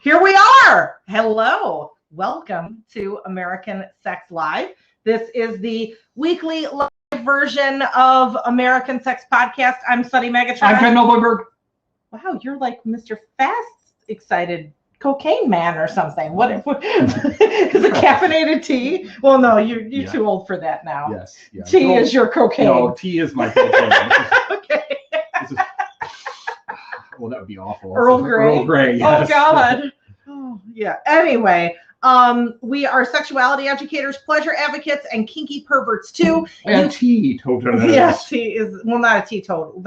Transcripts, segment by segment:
Here we are. Hello. Welcome to American Sex Live. This is the weekly live version of American Sex Podcast. I'm Sunny Megatron. I'm Ken Noblberg. Wow, you're like Mr. Fast Excited Cocaine Man or something. What is it caffeinated tea? Well, no, you're too old for that now. Yes. Tea is your cocaine. No, tea is my cocaine. Okay. Well, that would be awful. Earl Grey. Earl Grey, yes. Oh, God. Oh, yeah. Anyway, we are sexuality educators, pleasure advocates, and kinky perverts, too. And teetotalers. Yes, tea is, well, not a teetotal.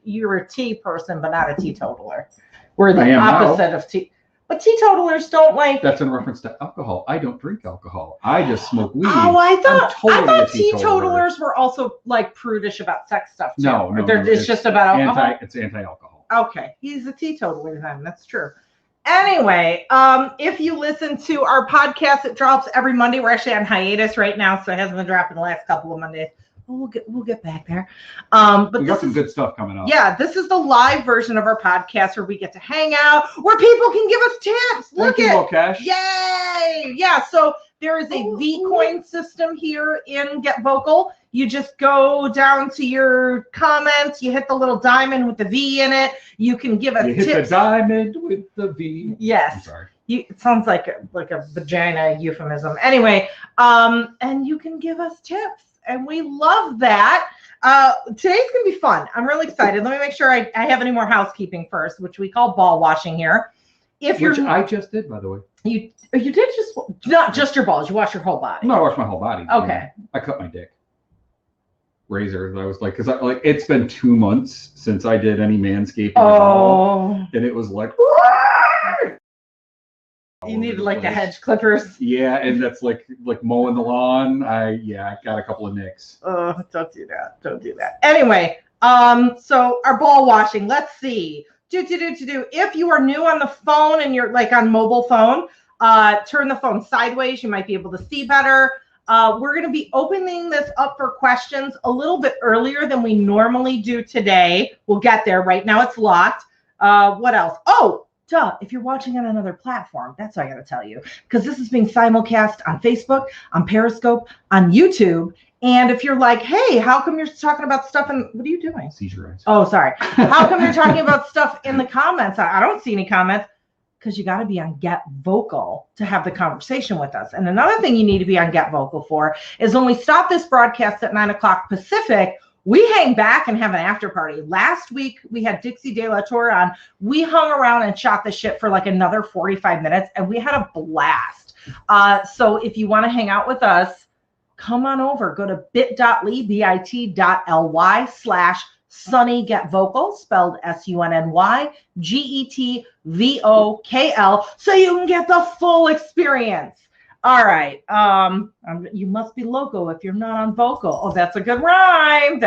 You're a tea person, but not a teetotaler. We're the opposite of tea. But teetotalers don't like... That's in reference to alcohol. I don't drink alcohol. I just smoke weed. Oh, I thought teetotalers were also like prudish about sex stuff, too. No. It's just about alcohol? It's anti-alcohol. Okay. He's a teetotaler then. That's true. Anyway, if you listen to our podcast, it drops every Monday. We're actually on hiatus right now, so it hasn't been dropping the last couple of Mondays. We'll get back there. But we got some good stuff coming up. Yeah, this is the live version of our podcast where we get to hang out, where people can give us tips. Look at Cash. Yay! Yeah, so there is a V-coin system here in Get Vocal. You just go down to your comments, you hit the little diamond with the V in it. You can give us tips. Hit the diamond with the V. Yes. I'm sorry. It sounds like a vagina euphemism. Anyway, and you can give us tips. And we love that. Today's going to be fun. I'm really excited. Let me make sure I have any more housekeeping first, which we call ball washing here. Which I just did, by the way. You did not just your balls. You wash your whole body. No, I washed my whole body. Okay. I cut my dick. Razor. I was like, because it's been 2 months since I did any manscaping at all. And it was like... You needed like the hedge clippers. Yeah, and that's like mowing the lawn. I got a couple of nicks. Oh, don't do that. Don't do that. Anyway, so our ball washing. Let's see. If you are new on the phone and you're like on mobile phone, turn the phone sideways. You might be able to see better. We're going to be opening this up for questions a little bit earlier than we normally do today. We'll get there. Right now it's locked. What else? Oh, if you're watching on another platform, that's what I got to tell you, because this is being simulcast on Facebook, on Periscope, on YouTube. And if you're like, hey, how come you're talking about stuff and what are you doing? Seizure eyes. Oh, sorry. How come you're talking about stuff in the comments? I don't see any comments, because you got to be on Get Vocal to have the conversation with us. And another thing you need to be on Get Vocal for is when we stop this broadcast at 9 o'clock Pacific, we hang back and have an after party. Last week, we had Dixie De La Torre on. We hung around and shot the shit for like another 45 minutes, and we had a blast. So if you want to hang out with us, come on over. Go to bit.ly/SunnyGetVocal, spelled SUNNYGETVOKL, so you can get the full experience. All right. You must be loco if you're not on vocal. Oh, that's a good rhyme.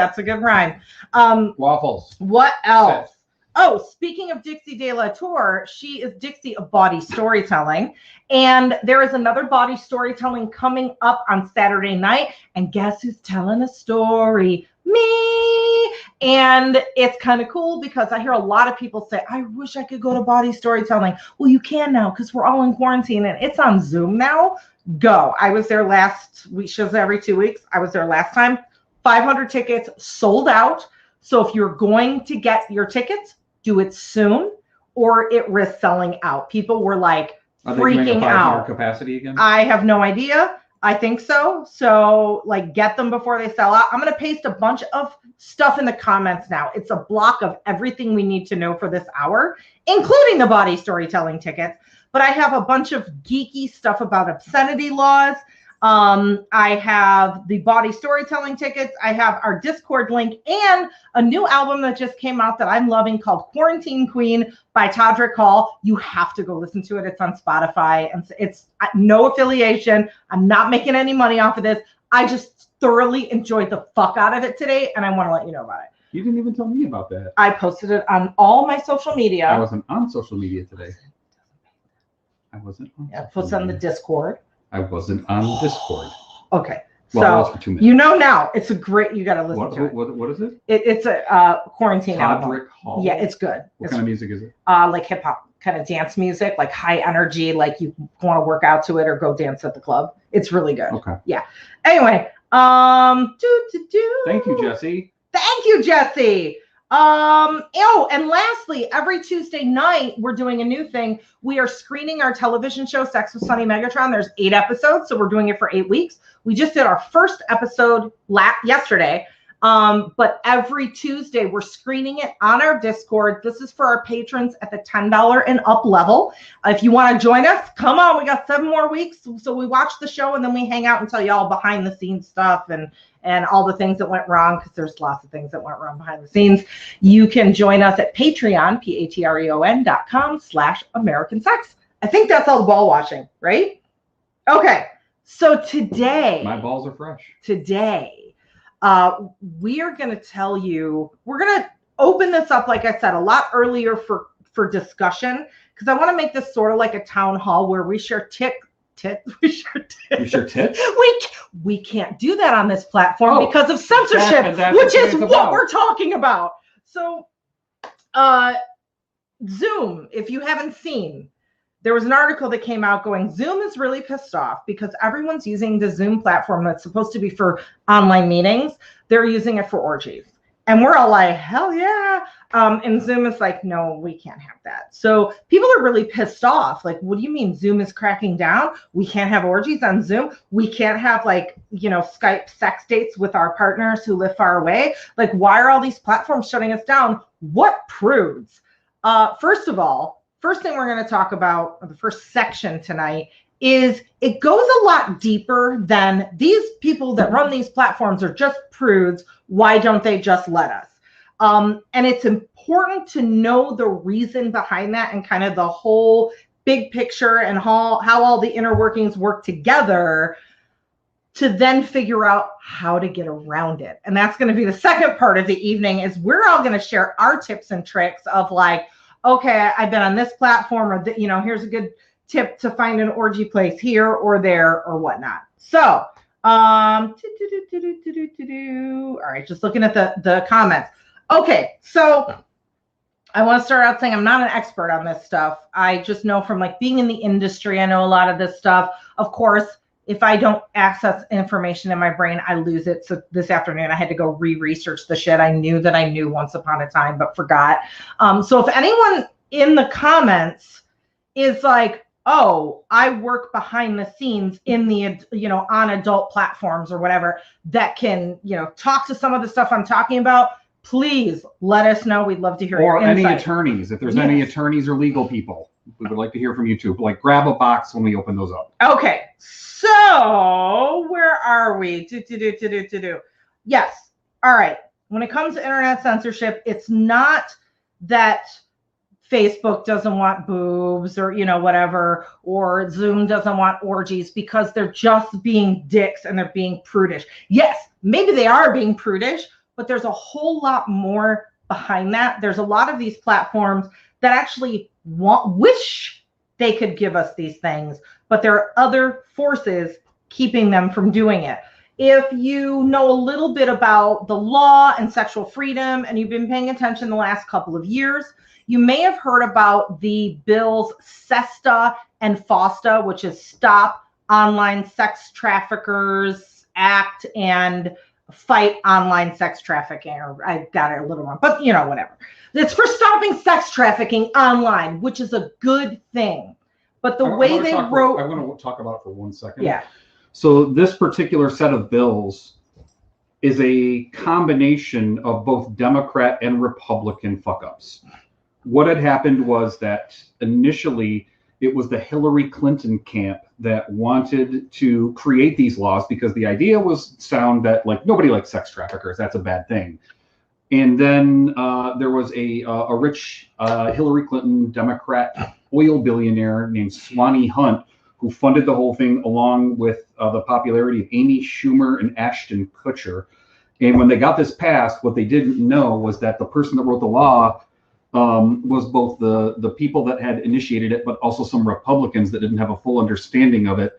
Waffles. What else? Oh, speaking of Dixie De La Torre, she is Dixie of Body Storytelling. And there is another body storytelling coming up on Saturday night. And guess who's telling a story? Me. And it's kind of cool because I hear a lot of people say, I wish I could go to body storytelling. Well, you can now because we're all in quarantine and it's on Zoom now. Go. I was there last week. Shows every 2 weeks. I was there last time. 500 tickets sold out. So if you're going to get your tickets, do it soon or it risks selling out. People were like freaking out. Capacity again? I have no idea. I think so. So like get them before they sell out. I'm going to paste a bunch of stuff in the comments now. It's a block of everything we need to know for this hour, including the body storytelling tickets. But I have a bunch of geeky stuff about obscenity laws. I have the body storytelling tickets. I have our Discord link and a new album that just came out that I'm loving called Quarantine Queen by Todrick Hall. You have to go listen to it. It's on Spotify and it's no affiliation. I'm not making any money off of this. I just thoroughly enjoyed the fuck out of it today. And I want to let you know about it. You didn't even tell me about that. I posted it on all my social media. I wasn't on social media today. I wasn't on I posted on the Discord. I wasn't on Discord. Okay. Well, so for 2 minutes. You know now. It's a great, you got to listen to it. What is it? It's a quarantine album. Todrick Hall? Yeah, it's good. What kind of music is it? Like hip hop, kind of dance music, like high energy, like you want to work out to it or go dance at the club. It's really good. Okay. Yeah. Anyway, Thank you, Jesse. Thank you, Jesse. Oh, and lastly, every Tuesday night, we're doing a new thing. We are screening our television show, Sex with Sunny Megatron. There's 8 episodes, so we're doing it for 8 weeks. We just did our first episode yesterday. But every Tuesday, we're screening it on our Discord. This is for our patrons at the $10 and up level. If you want to join us, come on. We got 7 more weeks. So we watch the show and then we hang out and tell you all behind the scenes stuff and all the things that went wrong, because there's lots of things that went wrong behind the scenes. You can join us at Patreon, patreon.com/American Sex. I think that's all the ball washing, right? Okay. So today, my balls are fresh. Today, we are going to tell you, we're going to open this up, like I said, a lot earlier for discussion, because I want to make this sort of like a town hall where we share tits. We share tits. We can't do that on this platform because of censorship, which is what we're talking about. So, Zoom, if you haven't seen, there was an article that came out going, Zoom is really pissed off because everyone's using the Zoom platform that's supposed to be for online meetings. They're using it for orgies. And we're all like, hell yeah. And Zoom is like, no, we can't have that. So people are really pissed off. Like, what do you mean Zoom is cracking down? We can't have orgies on Zoom. We can't have, like, you know, Skype sex dates with our partners who live far away. Like, why are all these platforms shutting us down? What prudes? First of all, first thing we're going to talk about, the first section tonight, is it goes a lot deeper than these people that run these platforms are just prudes. Why don't they just let us? And it's important to know the reason behind that and kind of the whole big picture and how all the inner workings work together to then figure out how to get around it. And that's going to be the second part of the evening, is we're all going to share our tips and tricks of like, okay, I've been on this platform, or you know, here's a good tip to find an orgy place here or there or whatnot. So, all right, just looking at the comments. Okay, so I want to start out saying I'm not an expert on this stuff. I just know from like being in the industry, I know a lot of this stuff. Of course, if I don't access information in my brain, I lose it. So this afternoon, I had to go re-research the shit I knew that I knew once upon a time, but forgot. So if anyone in the comments is like, oh, I work behind the scenes in the, you know, on adult platforms or whatever, that can, you know, talk to some of the stuff I'm talking about, please let us know. We'd love to hear your insight. Or any attorneys. If there's any attorneys or legal people, we would like to hear from you too. Like, grab a box when we open those up. Okay. So where are we? Yes. All right. When it comes to internet censorship, it's not that Facebook doesn't want boobs or, you know, whatever, or Zoom doesn't want orgies, because they're just being dicks and they're being prudish. Yes, maybe they are being prudish, but there's a whole lot more behind that. There's a lot of these platforms that actually wish they could give us these things, but there are other forces keeping them from doing it. If you know a little bit about the law and sexual freedom, and you've been paying attention the last couple of years, you may have heard about the bills SESTA and FOSTA, which is Stop Online Sex Traffickers Act and Fight Online Sex Trafficking, or I got it a little wrong, but you know, whatever. It's for stopping sex trafficking online, which is a good thing. But the way they wrote... I want to talk about it for 1 second. Yeah. So this particular set of bills is a combination of both Democrat and Republican fuck-ups. What had happened was that initially it was the Hillary Clinton camp that wanted to create these laws because the idea was sound that, like, nobody likes sex traffickers. That's a bad thing. And then there was a rich Hillary Clinton Democrat oil billionaire named Swanee Hunt, who funded the whole thing, along with the popularity of Amy Schumer and Ashton Kutcher. And when they got this passed, what they didn't know was that the person that wrote the law was both the people that had initiated it, but also some Republicans that didn't have a full understanding of it.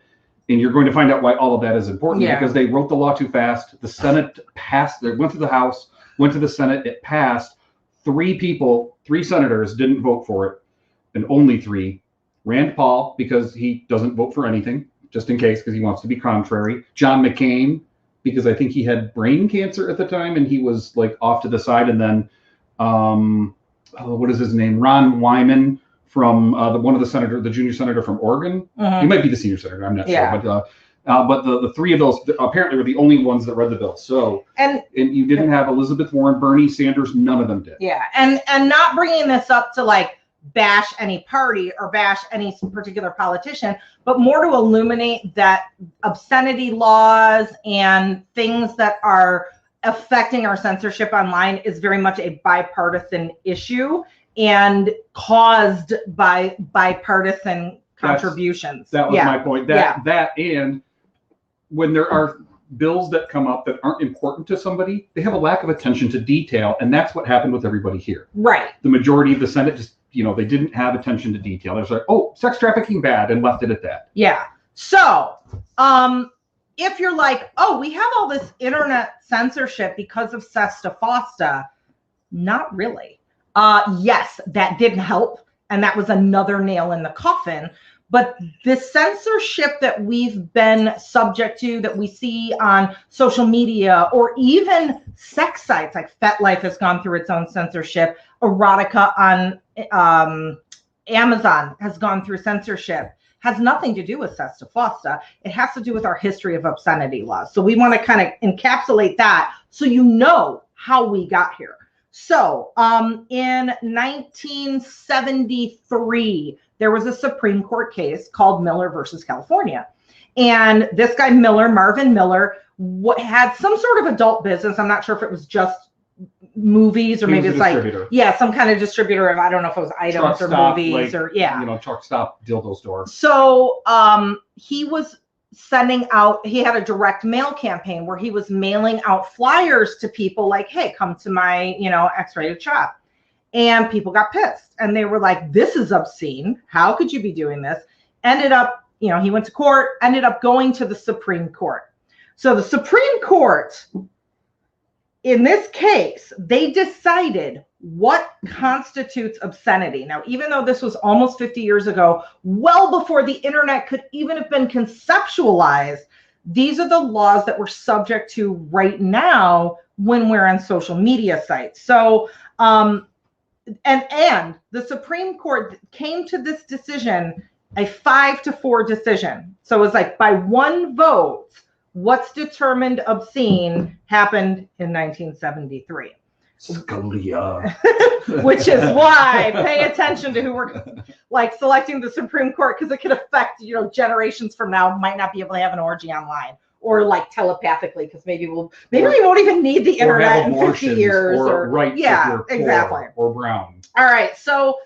And you're going to find out why all of that is important, because they wrote the law too fast. The Senate passed, it went to the House, went to the Senate, it passed. 3 senators didn't vote for it. and only 3. Rand Paul, because he doesn't vote for anything, just in case, because he wants to be contrary. John McCain, because I think he had brain cancer at the time and he was like off to the side. And then, what is his name? Ron Wyman from one of the junior senator from Oregon. He might be the senior senator. I'm not sure. But the 3 of those apparently were the only ones that read the bill. So and you didn't have Elizabeth Warren, Bernie Sanders. None of them did. Yeah, and not bringing this up to like bash any party or bash any particular politician, but more to illuminate that obscenity laws and things that are affecting our censorship online is very much a bipartisan issue and caused by bipartisan contributions. That was my point. That and when there are bills that come up that aren't important to somebody, they have a lack of attention to detail, and that's what happened with everybody here. Right. The majority of the Senate just, they didn't have attention to detail. They're like, oh, sex trafficking bad, and left it at that. Yeah. So, if you're like, oh, we have all this internet censorship because of Sesta Fosta, not really. Yes, that didn't help, and that was another nail in the coffin. But the censorship that we've been subject to, that we see on social media, or even sex sites, like FetLife has gone through its own censorship. Erotica on Amazon has gone through censorship. Has nothing to do with Sesta Fosta. It has to do with our history of obscenity laws. So we want to kind of encapsulate that so you know how we got here. So in 1973, there was a Supreme Court case called Miller versus California. And this guy Miller, Marvin Miller, had some sort of adult business. I'm not sure if it was just movies or maybe it's like, some kind of distributor of, I don't know if it was items truck or stop, movies or truck stop, dildo store. So he was sending out, he had a direct mail campaign where he was mailing out flyers to people like, hey, come to my, X-rated shop. And people got pissed and they were like, this is obscene. How could you be doing this? Ended up, he went to court, ended up going to the Supreme Court. So the Supreme Court, in this case, they decided what constitutes obscenity. Now, even though this was almost 50 years ago, well before the internet could even have been conceptualized, these are the laws that we're subject to right now when we're on social media sites. So, and the Supreme Court came to this decision, a 5-4 decision. So it was like by one vote, what's determined obscene happened in 1973. Scalia. Which is why pay attention to who we're like selecting the Supreme Court, because it could affect, generations from now might not be able to have an orgy online or like telepathically, because maybe we won't even need the internet in 50 years or exactly. Or brown. All right. So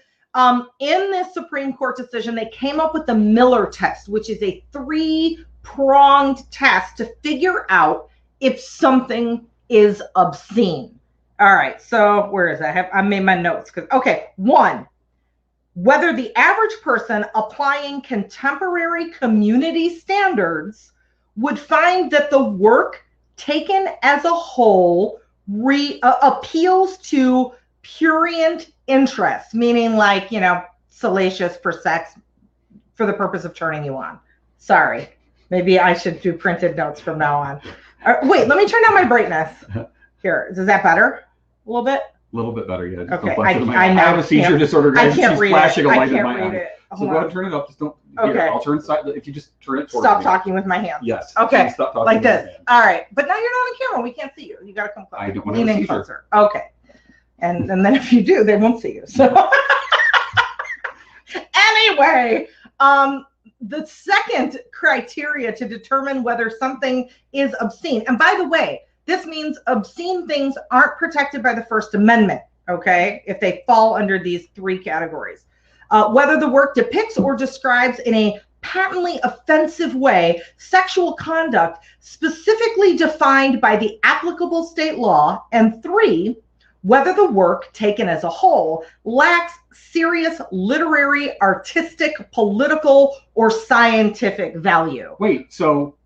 in this Supreme Court decision, they came up with the Miller test, which is a 3-pronged test to figure out if something is obscene. All right, so where is that? I made my notes. 1, whether the average person applying contemporary community standards would find that the work taken as a whole appeals to prurient interests, meaning like, salacious for sex for the purpose of turning you on. Sorry, maybe I should do printed notes from now on. Wait, let me turn down my brightness. Here, is that better? A little bit? A little bit better, yeah. Okay, I have a seizure disorder. I can't read flashing it. a light I in my can't read eye. it. So go ahead and turn it up. Just don't. Okay. Here, I'll turn side. If you just turn it towards Stop me. talking with my hands. Yes. Okay. Stop talking like with this. my hands. All right. But now you're not on camera. We can't see you. You got to come closer. I don't want to have a seizure. Closer. Okay. And then if you do, they won't see you. So anyway, the second criteria to determine whether something is obscene, and by the way, this means obscene things aren't protected by the First Amendment, okay, if they fall under these 3 categories. Whether the work depicts or describes in a patently offensive way sexual conduct specifically defined by the applicable state law, and 3, whether the work taken as a whole lacks serious literary, artistic, political, or scientific value. Wait, so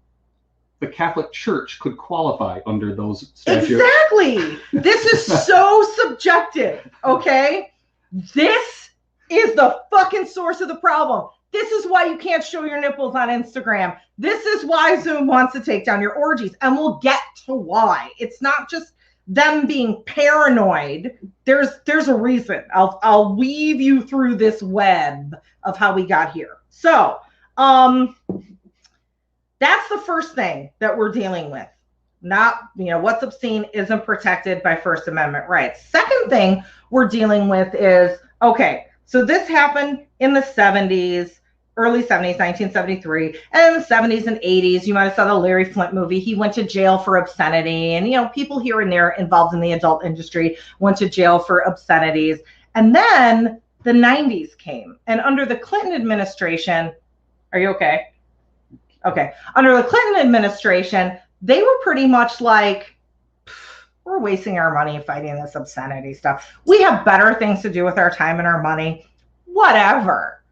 the Catholic Church could qualify under those statutes? Exactly. This is so subjective, okay? This is the fucking source of the problem. This is why you can't show your nipples on Instagram. This is why Zoom wants to take down your orgies. And we'll get to why. It's not just them being paranoid. There's a reason. I'll weave you through this web of how we got here. So that's the first thing that we're dealing with. Not, what's obscene isn't protected by First Amendment rights. Second thing we're dealing with is, okay, so this happened in the 70s, early 70s, 1973, and in the 70s and 80s, you might have saw the Larry Flynt movie. He went to jail for obscenity, and, people here and there involved in the adult industry went to jail for obscenities. And then the 90s came, and under the Clinton administration, are you okay? Okay. Under the Clinton administration, they were pretty much like, we're wasting our money fighting this obscenity stuff. We have better things to do with our time and our money, whatever.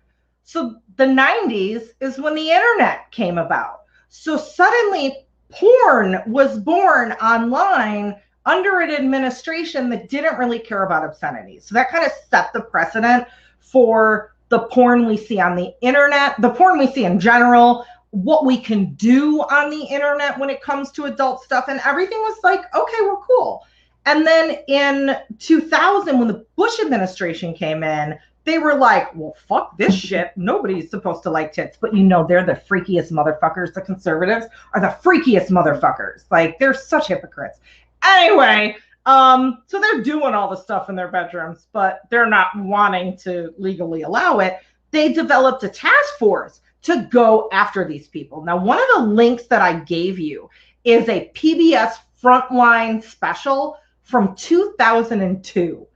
So the 90s is when the internet came about. So suddenly porn was born online under an administration that didn't really care about obscenity. So that kind of set the precedent for the porn we see on the internet, the porn we see in general, what we can do on the internet when it comes to adult stuff. And everything was like, okay, we're cool. And then in 2000, when the Bush administration came in, they were like, well, fuck this shit. Nobody's supposed to like tits. But they're the freakiest motherfuckers. The conservatives are the freakiest motherfuckers. Like, they're such hypocrites. Anyway, so they're doing all the stuff in their bedrooms, but they're not wanting to legally allow it. They developed a task force to go after these people. Now, one of the links that I gave you is a PBS Frontline special from 2002.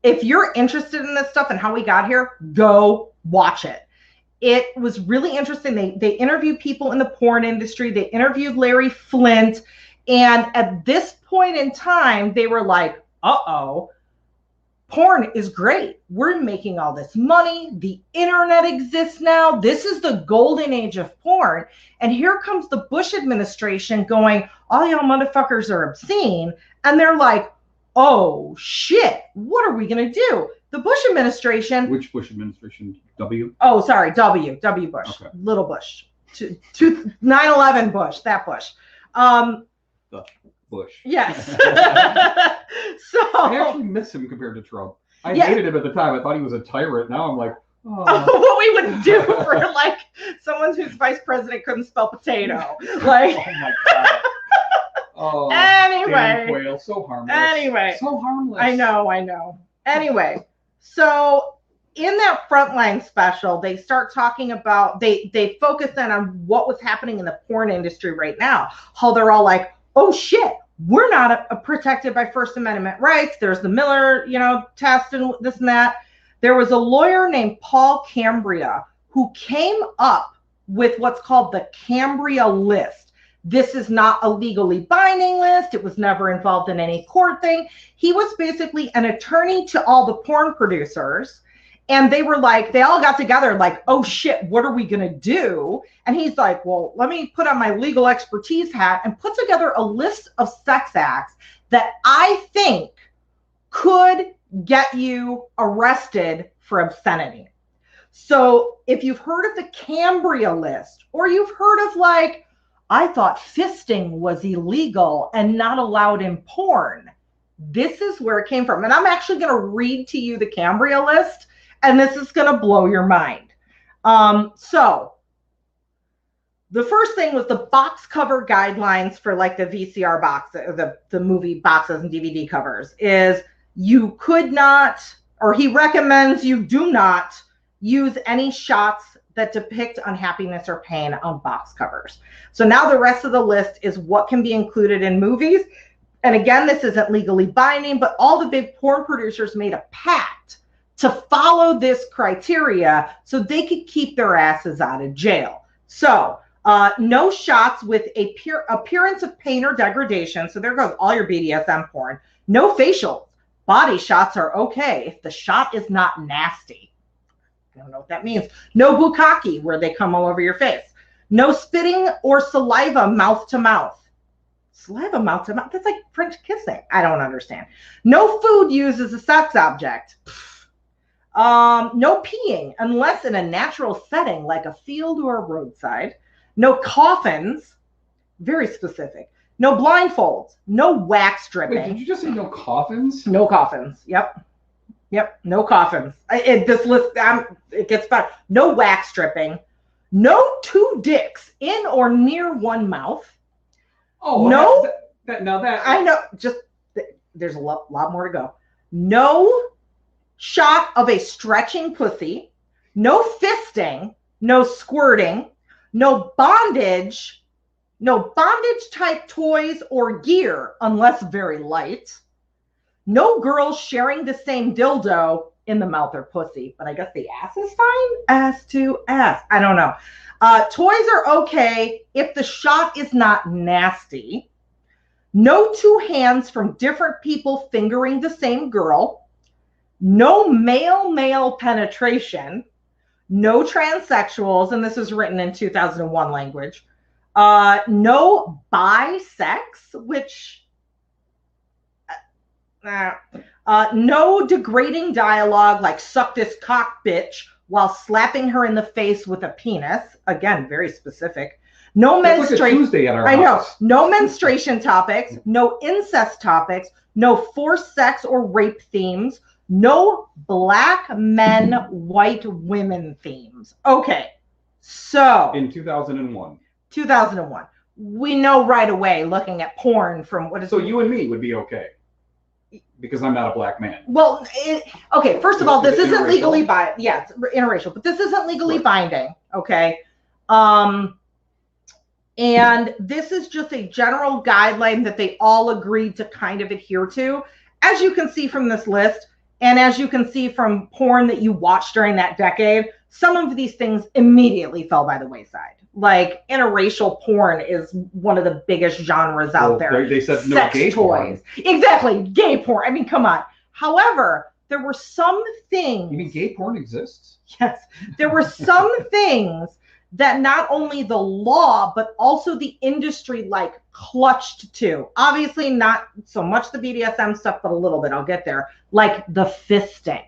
If you're interested in this stuff and how we got here, go watch it. It was really interesting. They interviewed people in the porn industry. They interviewed Larry Flynt. And at this point in time, they were like, uh-oh, porn is great. We're making all this money. The internet exists now. This is the golden age of porn. And here comes the Bush administration going, all y'all motherfuckers are obscene. And they're like, oh, shit, what are we going to do? The Bush administration. Which Bush administration? W? Oh, sorry, W Bush. Okay. Little Bush. 9/11 Bush, that Bush. The Bush. Yes. So I actually miss him compared to Trump. I hated him at the time. I thought he was a tyrant. Now I'm like, what we would do for like someone whose vice president couldn't spell potato. Like, oh my God. Oh, anyway, Quayle, so harmless. Anyway, so harmless. I know. Anyway, so in that Frontline special, they start talking about they focus in on what was happening in the porn industry right now. How they're all like, oh shit, we're not protected by First Amendment rights. There's the Miller, test and this and that. There was a lawyer named Paul Cambria who came up with what's called the Cambria list. This is not a legally binding list. It was never involved in any court thing. He was basically an attorney to all the porn producers. And they were like, they all got together like, oh shit, what are we going to do? And he's like, well, let me put on my legal expertise hat and put together a list of sex acts that I think could get you arrested for obscenity. So if you've heard of the Cambria list, or you've heard of like, I thought fisting was illegal and not allowed in porn, this is where it came from. And I'm actually going to read to you the Cambria list, and this is going to blow your mind. So the first thing was the box cover guidelines for like the VCR box, the movie boxes and DVD covers, is you could not, or he recommends you do not use any shots that depict unhappiness or pain on box covers. So now the rest of the list is what can be included in movies. And again, this isn't legally binding, but all the big porn producers made a pact to follow this criteria so they could keep their asses out of jail. So no shots with appearance of pain or degradation. So there goes all your BDSM porn. No facials. Body shots are okay if the shot is not nasty. I don't know what that means. No bukkake, where they come all over your face. No spitting or saliva mouth to mouth. Saliva mouth to mouth? That's like French kissing. I don't understand. No food used as a sex object. No peeing unless in a natural setting like a field or a roadside. No coffins, very specific. No blindfolds. No wax dripping. Wait, did you just say no coffins? No coffins. Yep. No coffins. This list, it gets better. No wax dripping. No two dicks in or near one mouth. Oh, no. That I know. Just there's a lot more to go. No shot of a stretching pussy. No fisting. No squirting. No bondage type toys or gear unless very light. No girls sharing the same dildo in the mouth or pussy, but I guess the ass is fine. Ass to ass. I don't know. Toys are okay if the shot is not nasty. No two hands from different people fingering the same girl. No male penetration. No transsexuals, and this was written in 2001 language. No bisex, which no degrading dialogue like suck this cock bitch while slapping her in the face with a penis. Again, very specific. No menstruation. Like I know. No menstruation topics. No incest topics. No forced sex or rape themes. No black men, white women themes. Okay, so in 2001. 2001. We know right away, looking at porn from what is. So you and me would be okay, because I'm not a black man. Well, okay. First of all, this isn't legally binding. Yeah, it's interracial, but this isn't legally binding. Okay. And this is just a general guideline that they all agreed to kind of adhere to. As you can see from this list, and as you can see from porn that you watched during that decade, some of these things immediately fell by the wayside. Like interracial porn is one of the biggest genres out there. They said no sex gay toys. Porn. Exactly, gay porn. I mean, come on. However, there were some things. You mean gay porn exists? Yes. There were some things that not only the law, but also the industry like clutched to. Obviously not so much the BDSM stuff, but a little bit. I'll get there. Like the fisting.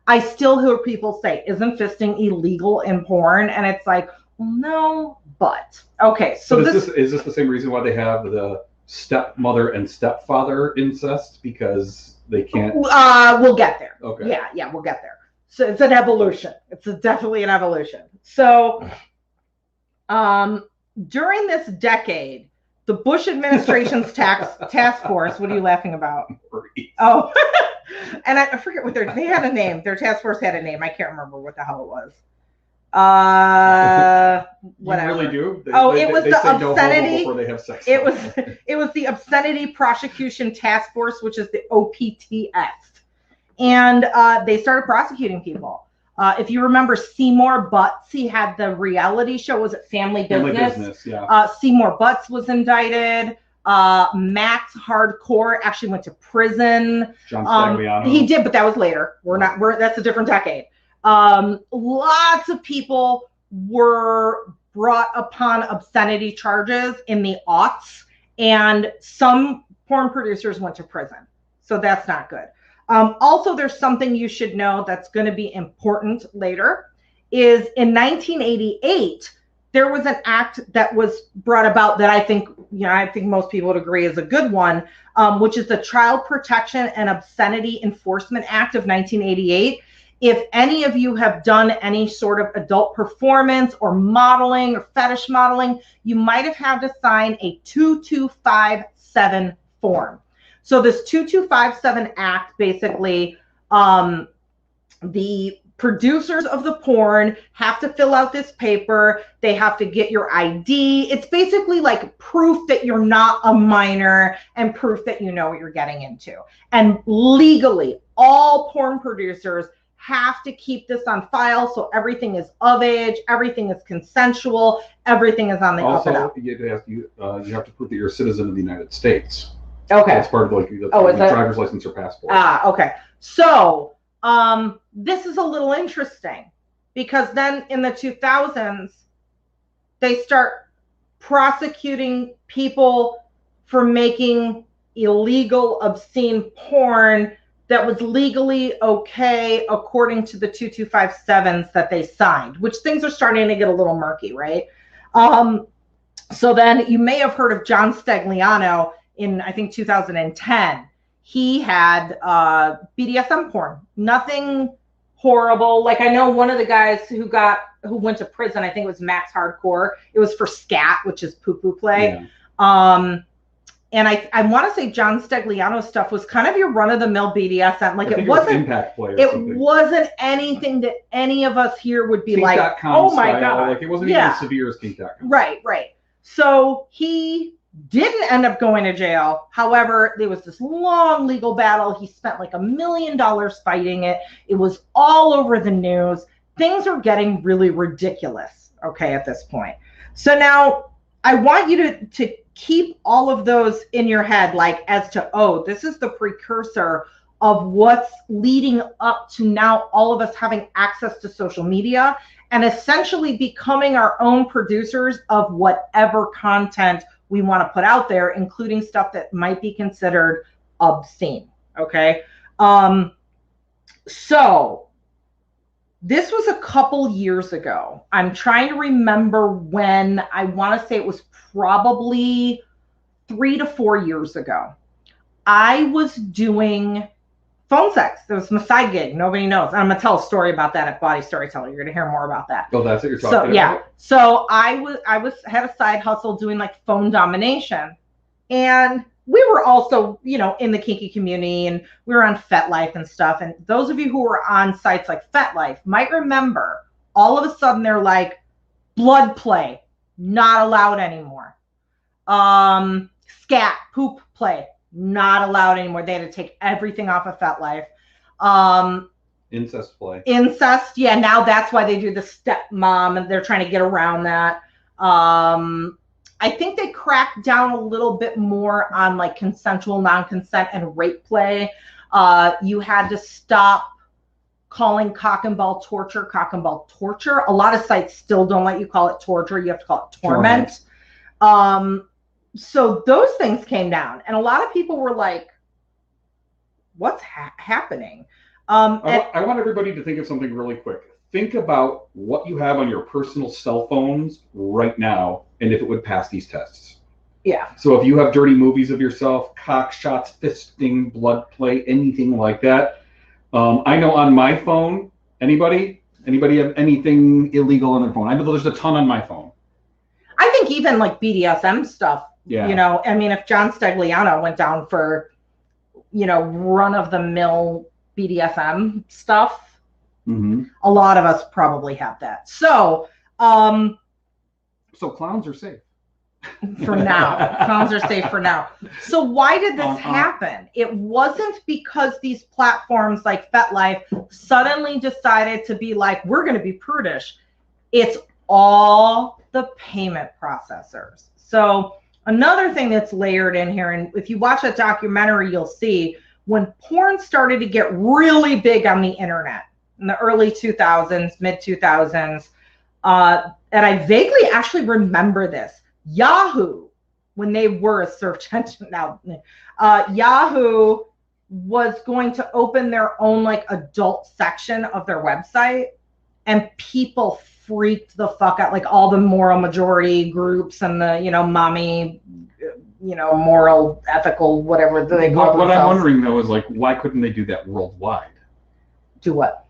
I still hear people say, isn't fisting illegal in porn? And it's like, well, no, but. Okay, so is this the same reason why they have the stepmother and stepfather incest? Because they can't. We'll get there. Okay. Yeah, we'll get there. So it's an evolution. It's definitely an evolution. So during this decade, the Bush administration's task force, what are you laughing about? Oh, and I forget what they had a name. Their task force had a name. I can't remember what the hell it was. Whatever. You really do? It was the obscenity. Before they have sex. It was the Obscenity Prosecution Task Force, which is the OPTS. And they started prosecuting people. If you remember Seymour Butts, he had the reality show. Was it Family Business? Family Business, yeah. Seymour Butts was indicted. Max Hardcore actually went to prison. John Stagliano. He did, but that was later. That's a different decade. Lots of people were brought upon obscenity charges in the aughts, and some porn producers went to prison. So that's not good. Also, there's something you should know that's going to be important later, is in 1988, there was an act that was brought about that I think most people would agree is a good one, which is the Child Protection and Obscenity Enforcement Act of 1988. If any of you have done any sort of adult performance or modeling or fetish modeling, you might have had to sign a 2257 form. So this 2257 Act, basically, the producers of the porn have to fill out this paper. They have to get your ID. It's basically like proof that you're not a minor and proof that you know what you're getting into. And legally, all porn producers have to keep this on file, so everything is of age, everything is consensual, everything is on the up and up. Also, you have to prove that you're a citizen of the United States. Okay. That's part of like the driver's license or passport. Okay. So this is a little interesting, because then in the 2000s, they start prosecuting people for making illegal, obscene porn that was legally okay according to the 2257s that they signed, which things are starting to get a little murky, right? So then you may have heard of John Stagliano in, I think, 2010. He had BDSM porn. Nothing horrible. Like, I know one of the guys who went to prison, I think it was Max Hardcore. It was for scat, which is poo-poo play. Yeah. And I want to say John Stagliano's stuff was kind of your run-of-the-mill BDSM. Like, it wasn't impact play. It wasn't anything that any of us here would be Kink. Like, oh my god! Like, it wasn't even as severe as Kink.com. Right. So he didn't end up going to jail. However, there was this long legal battle. He spent like $1 million fighting it. It was all over the news. Things are getting really ridiculous, okay, at this point. So now I want you to keep all of those in your head, like, as to, oh, this is the precursor of what's leading up to now all of us having access to social media and essentially becoming our own producers of whatever content we want to put out there, including stuff that might be considered obscene, okay? So this was a couple years ago. I'm trying to remember when. I want to say it was probably 3 to 4 years ago. I was doing phone sex. It was my side gig. Nobody knows. And I'm going to tell a story about that at Body Storyteller. You're going to hear more about that. Oh, that's what you're talking about? Yeah. So I had a side hustle doing like phone domination. And we were also, you know, in the kinky community, and we were on FetLife and stuff. And those of you who were on sites like FetLife might remember all of a sudden they're like, blood play, not allowed anymore. Scat, poop play, not allowed anymore. They had to take everything off of FetLife. Incest play. Incest, yeah. Now that's why they do the stepmom, and they're trying to get around that. I think they cracked down a little bit more on like consensual non-consent and rape play. You had to stop calling cock and ball torture. A lot of sites still don't let you call it torture. You have to call it torment. So those things came down, and a lot of people were like, what's happening? I want everybody to think of something really quick. Think about what you have on your personal cell phones right now, and if it would pass these tests. Yeah. So if you have dirty movies of yourself, cock shots, fisting, blood play, anything like that. I know on my phone, anybody have anything illegal on their phone? I know there's a ton on my phone. I think even like BDSM stuff, yeah. You know, I mean, if John Stagliano went down for, you know, run-of-the-mill BDSM stuff, a lot of us probably have that. So clowns are safe. For now. Clowns are safe for now. So why did this happen? It wasn't because these platforms like FetLife suddenly decided to be like, we're going to be prudish. It's all the payment processors. So another thing that's layered in here, and if you watch that documentary, you'll see when porn started to get really big on the internet in the early 2000s, mid 2000s, and I vaguely actually remember this. Yahoo, when they were a search engine now, Yahoo was going to open their own like adult section of their website, and people freaked the fuck out, like all the moral majority groups and the, you know, mommy, you know, moral, ethical, whatever they call themselves. What I'm wondering though is like, why couldn't they do that worldwide? Do what?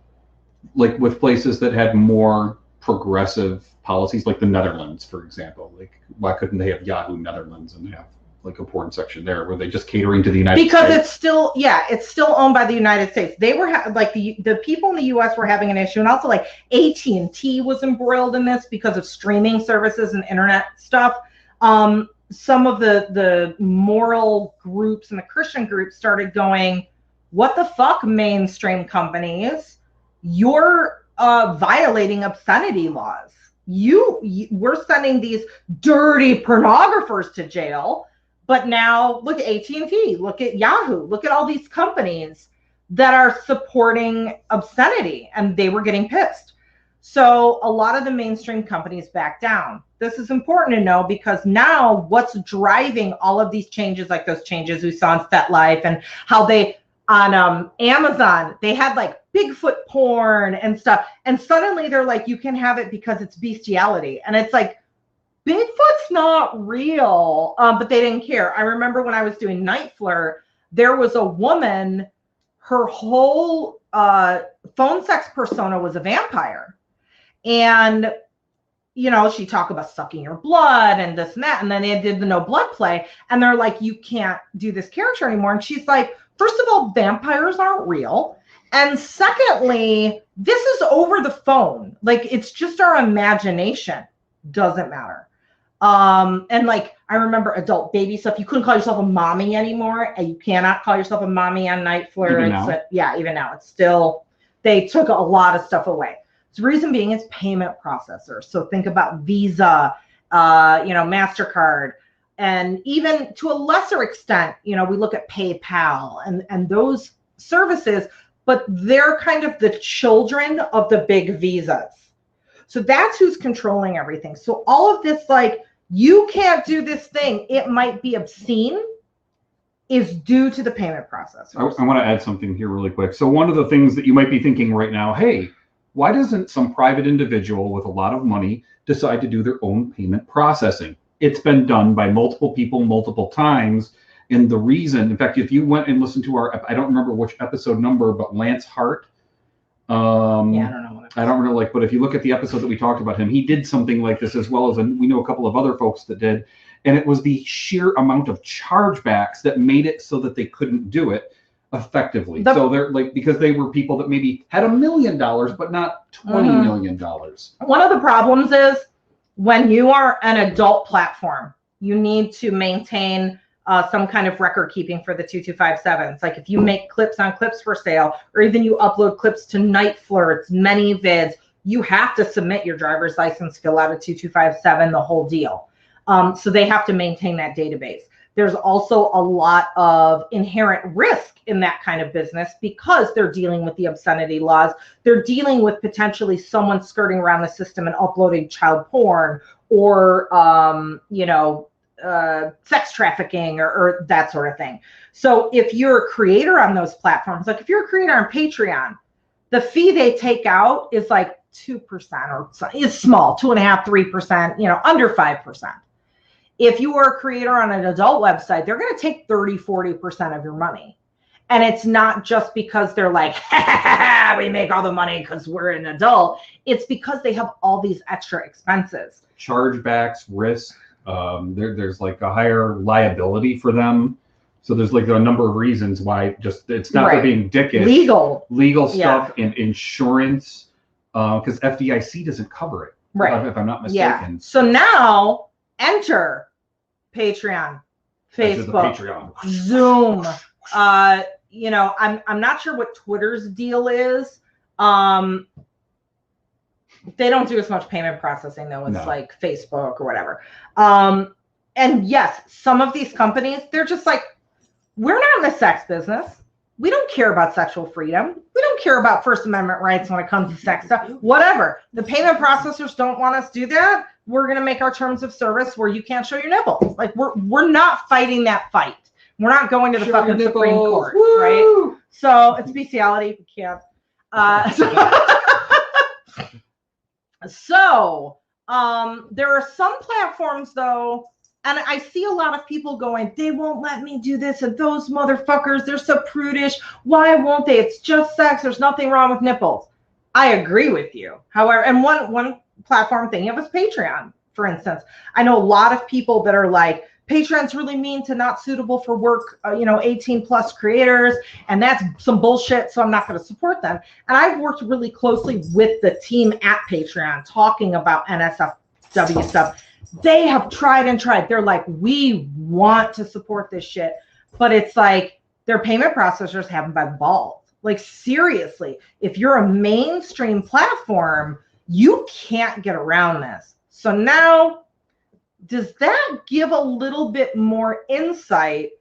Like with places that had more progressive policies, like the Netherlands, for example. Like, why couldn't they have Yahoo Netherlands and have like a porn section there? Were they just catering to the United States? Because it's still owned by the United States. They were like the people in the U.S. were having an issue, and also like AT&T was embroiled in this because of streaming services and internet stuff. Some of the moral groups and the Christian groups started going, what the fuck, mainstream companies? You're violating obscenity laws. We're sending these dirty pornographers to jail, but now look at AT&T, look at Yahoo, look at all these companies that are supporting obscenity, and they were getting pissed. So a lot of the mainstream companies back down. This is important to know because now what's driving all of these changes, like those changes we saw in FetLife and how they on Amazon, they had like Bigfoot porn and stuff. And suddenly they're like, you can have it because it's bestiality. And it's like, Bigfoot's not real. But they didn't care. I remember when I was doing Night Flirt, there was a woman, her whole phone sex persona was a vampire. And, you know, she talked about sucking your blood and this and that. And then they did the no blood play. And they're like, you can't do this character anymore. And she's like, first of all, vampires aren't real. And secondly, this is over the phone. Like, it's just our imagination. Doesn't matter. And like, I remember adult baby stuff. You couldn't call yourself a mommy anymore. And you cannot call yourself a mommy on Night Flirt. Even now it's still, they took a lot of stuff away. The reason being is payment processors. So think about Visa, MasterCard, and even to a lesser extent, you know, we look at PayPal and those services, but they're kind of the children of the big Visas. So that's who's controlling everything. So all of this, like, you can't do this thing, it might be obscene, is due to the payment processors. I want to add something here really quick. So one of the things that you might be thinking right now, hey, why doesn't some private individual with a lot of money decide to do their own payment processing? It's been done by multiple people multiple times. And the reason, in fact, if you went and listened to our, I don't remember which episode number, but Lance Hart. I don't know. I don't really but if you look at the episode that we talked about him, he did something like this as well as, and we know a couple of other folks that did. And it was the sheer amount of chargebacks that made it so that they couldn't do it effectively. So they're like, because they were people that maybe had $1 million, but not $20 million. One of the problems is when you are an adult platform, you need to maintain some kind of record keeping for the 2257s. Like if you make clips on clips for sale, or even you upload clips to Night Flirts, many vids, you have to submit your driver's license, fill out a 2257, the whole deal. So they have to maintain that database. There's also a lot of inherent risk in that kind of business because they're dealing with the obscenity laws. They're dealing with potentially someone skirting around the system and uploading child porn or, sex trafficking or that sort of thing. So if you're a creator on those platforms, like if you're a creator on Patreon, the fee they take out is like 2% or it's small, 2.5%, 3%, under 5%. If you are a creator on an adult website, they're going to take 30, 40% of your money. And it's not just because they're like, we make all the money because we're an adult. It's because they have all these extra expenses. Chargebacks, risk. There's like a higher liability for them. So there's like a number of reasons why it's not for being dickish. Legal stuff and insurance, because FDIC doesn't cover it. Right. If I'm not mistaken. Yeah. So now enter Patreon, Facebook, Zoom. I'm not sure what Twitter's deal is. They don't do as much payment processing though. It's like Facebook or whatever. And yes, some of these companies, they're just like, we're not in the sex business. We don't care about sexual freedom. We don't care about First Amendment rights when it comes to sex stuff, whatever. The payment processors don't want us to do that. We're going to make our terms of service where you can't show your nipples. Like we're not fighting that fight. We're not going to the fucking Supreme Court, right? So it's bestiality. We can't. So there are some platforms though, and I see a lot of people going, they won't let me do this, and those motherfuckers, they're so prudish. Why won't they? It's just sex. There's nothing wrong with nipples. I agree with you. However, and one platform thing, it was Patreon, for instance. I know a lot of people that are like, Patreon's really mean to not suitable for work, 18 plus creators, and that's some bullshit, so I'm not going to support them. And I've worked really closely with the team at Patreon talking about NSFW stuff. They have tried and tried. They're like, we want to support this shit, but it's like their payment processors haven't been balls. Like seriously, if you're a mainstream platform, you can't get around this. So now, does that give a little bit more insight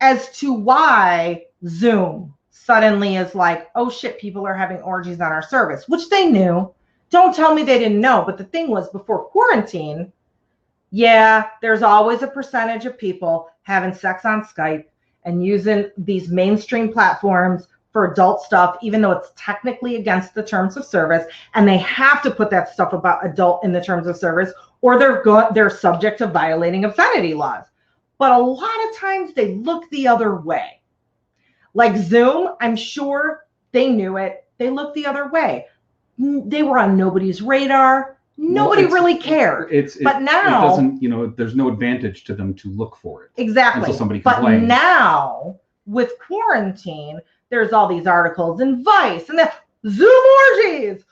as to why Zoom suddenly is like, oh shit, people are having orgies on our service, which they knew. Don't tell me they didn't know. But the thing was, before quarantine, yeah, there's always a percentage of people having sex on Skype and using these mainstream platforms for adult stuff, even though it's technically against the terms of service, and they have to put that stuff about adult in the terms of service, or they're subject to violating obscenity laws. But a lot of times they look the other way. Like Zoom, I'm sure they knew it. They looked the other way. They were on nobody's radar. Nobody really cared. But now it doesn't, there's no advantage to them to look for it. Exactly. Until somebody complains. But now with quarantine, there's all these articles in Vice and the Zoom orgies.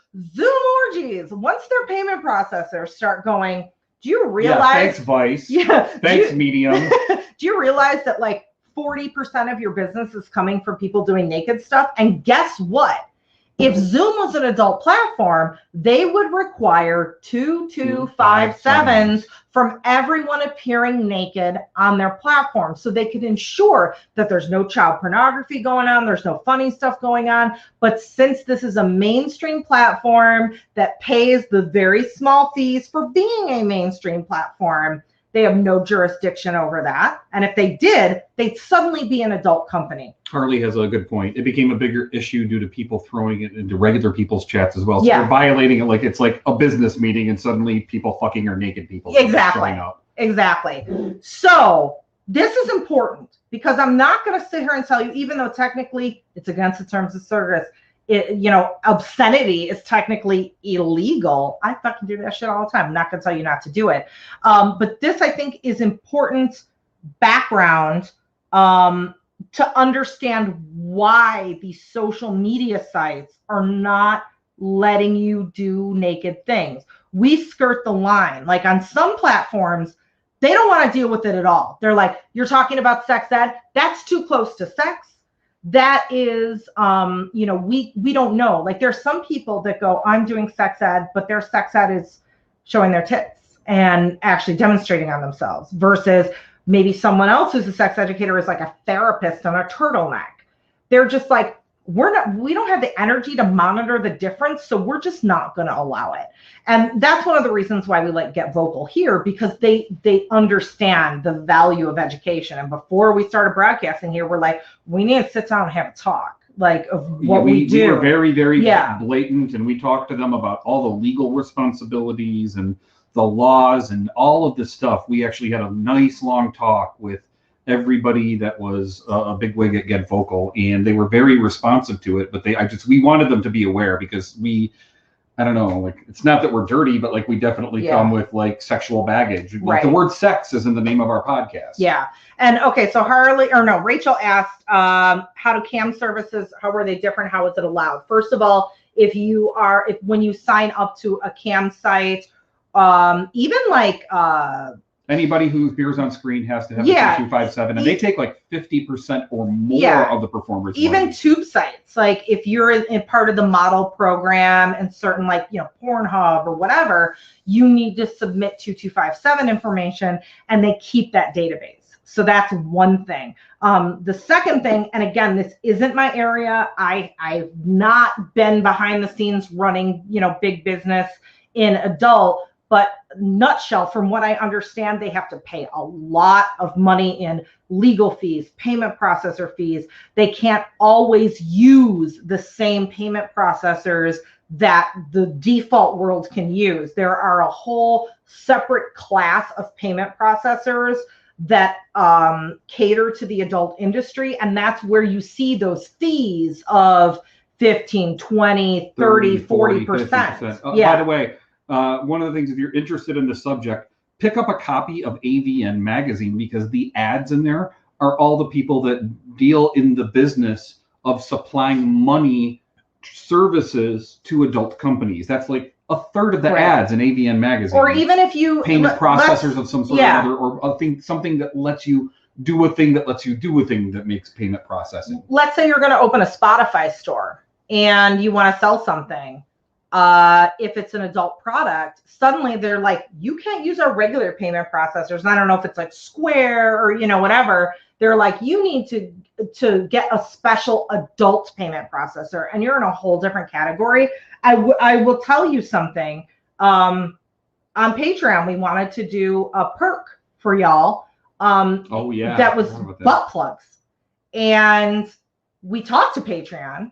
Once their payment processors start going, do you realize? Yeah, thanks Vice. Yeah. Thanks Medium. Do you realize that like 40% of your business is coming from people doing naked stuff? And guess what? If Zoom was an adult platform, they would require 2257s from everyone appearing naked on their platform, so they could ensure that there's no child pornography going on, there's no funny stuff going on. But since this is a mainstream platform that pays the very small fees for being a mainstream platform, they have no jurisdiction over that. And if they did, they'd suddenly be an adult company. Harley has a good point. It became a bigger issue due to people throwing it into regular people's chats as well. So they're violating it like it's like a business meeting and suddenly people fucking are naked people. Exactly. Exactly. So this is important because I'm not going to sit here and tell you, even though technically it's against the terms of service, obscenity is technically illegal. I fucking do that shit all the time. I'm not going to tell you not to do it. But this, I think, is important background to understand why these social media sites are not letting you do naked things. We skirt the line. Like on some platforms, they don't want to deal with it at all. They're like, you're talking about sex ed? That's too close to sex. That is, we don't know. Like there's some people that go, I'm doing sex ed, but their sex ed is showing their tits and actually demonstrating on themselves, versus maybe someone else who's a sex educator is like a therapist on a turtleneck. They're just like, we don't have the energy to monitor the difference, so we're just not going to allow it. And that's one of the reasons why we like Get Vocal here, because they understand the value of education. And before we started broadcasting here, we're like, we need to sit down and have a talk, like of what we do. We were very, very blatant, and we talked to them about all the legal responsibilities and the laws and all of this stuff. We actually had a nice long talk with everybody that was a big wig at Get Vocal, and they were very responsive to it. But we wanted them to be aware, because I don't know, like, it's not that we're dirty, but like we definitely come with like sexual baggage. Like the word sex is in the name of our podcast. Yeah. And okay, so Rachel asked, how do cam services, how are they different? How is it allowed? First of all, when you sign up to a cam site, even like anybody who appears on screen has to have a 2257, and they take like 50% or more of the performers. Even tube sites, like if you're in part of the model program and certain, like, Pornhub or whatever, you need to submit 2257 information, and they keep that database. So that's one thing. The second thing, and again, this isn't my area. I've not been behind the scenes running, big business in adult. But nutshell, from what I understand, they have to pay a lot of money in legal fees, payment processor fees. They can't always use the same payment processors that the default world can use. There are a whole separate class of payment processors that cater to the adult industry. And that's where you see those fees of 15, 20, 30, 40%. By the way, one of the things, if you're interested in the subject, pick up a copy of AVN magazine, because the ads in there are all the people that deal in the business of supplying money services to adult companies. That's like a third of the ads in AVN magazine. Or even if you payment processors of some sort or other, or something that lets you do a thing that lets you do a thing that makes payment processing. Let's say you're going to open a Spotify store and you want to sell something. If it's an adult product, suddenly they're like, you can't use our regular payment processors. And I don't know if it's like Square or, whatever. They're like, you need to get a special adult payment processor, and you're in a whole different category. I will tell you something. On Patreon, we wanted to do a perk for y'all. That was butt plugs. And we talked to Patreon